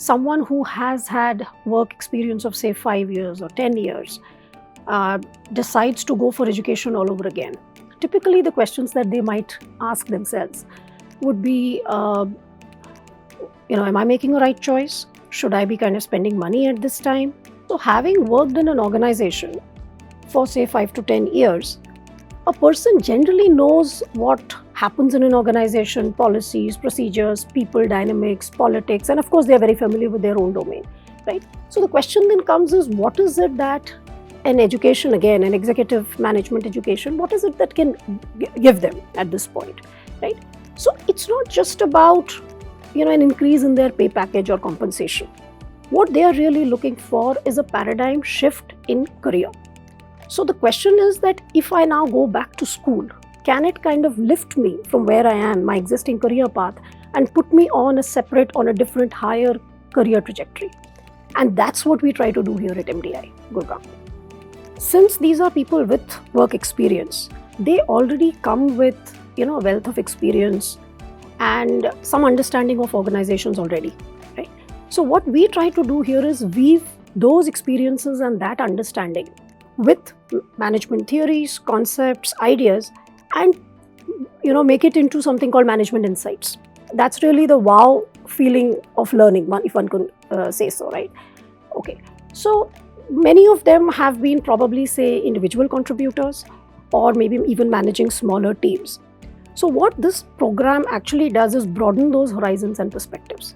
someone who has had work experience of say 5 years or 10 years decides to go for education all over again, typically the questions that they might ask themselves would be, am I making a right choice? Should I be kind of spending money at this time? So having worked in an organization for say 5 to 10 years, a person generally knows what happens in an organization, policies, procedures, people dynamics, politics, and of course they are very familiar with their own domain, right? So the question then comes is, what is it that an education, again, an executive management education, what is it that can give them at this point, right? So it's not just about, an increase in their pay package or compensation. What they are really looking for is a paradigm shift in career. So the question is that if I now go back to school, can it kind of lift me from where I am, my existing career path, and put me on a different, higher career trajectory? And that's what we try to do here at MDI Gurgaon. Since these are people with work experience, they already come with, a wealth of experience and some understanding of organizations already, right? So what we try to do here is weave those experiences and that understanding with management theories, concepts, ideas, and make it into something called management insights. That's really the wow feeling of learning, if one could say so, right? Okay, so many of them have been probably say individual contributors or maybe even managing smaller teams. So what this program actually does is broaden those horizons and perspectives.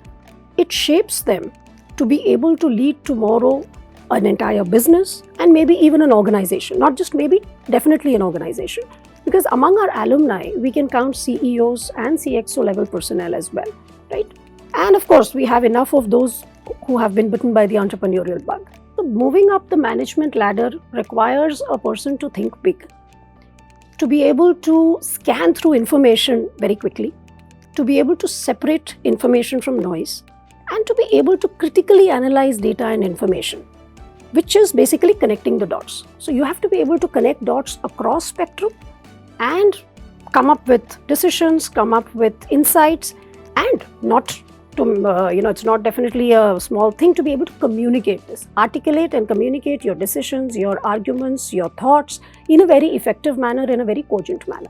It shapes them to be able to lead tomorrow an entire business and maybe even an organization, not just maybe, definitely an organization. Because among our alumni, we can count CEOs and CXO level personnel as well, right? And of course, we have enough of those who have been bitten by the entrepreneurial bug. So moving up the management ladder requires a person to think big, to be able to scan through information very quickly, to be able to separate information from noise, and to be able to critically analyze data and information, which is basically connecting the dots. So you have to be able to connect dots across spectrum and come up with decisions, come up with insights, and it's not definitely a small thing to be able to communicate this, articulate and communicate your decisions, your arguments, your thoughts in a very effective manner, in a very cogent manner.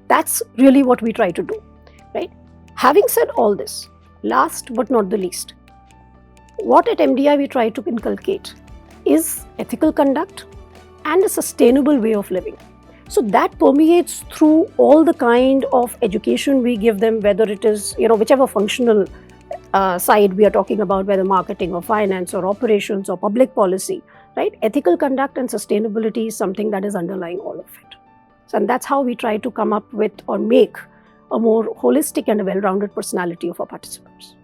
That's really what we try to do, right? Having said all this, last but not the least, what at MDI we try to inculcate is ethical conduct and a sustainable way of living. So that permeates through all the kind of education we give them, whether it is, whichever functional side we are talking about, whether marketing or finance or operations or public policy, right? Ethical conduct and sustainability is something that is underlying all of it. So, and that's how we try to come up with or make a more holistic and a well-rounded personality of our participants.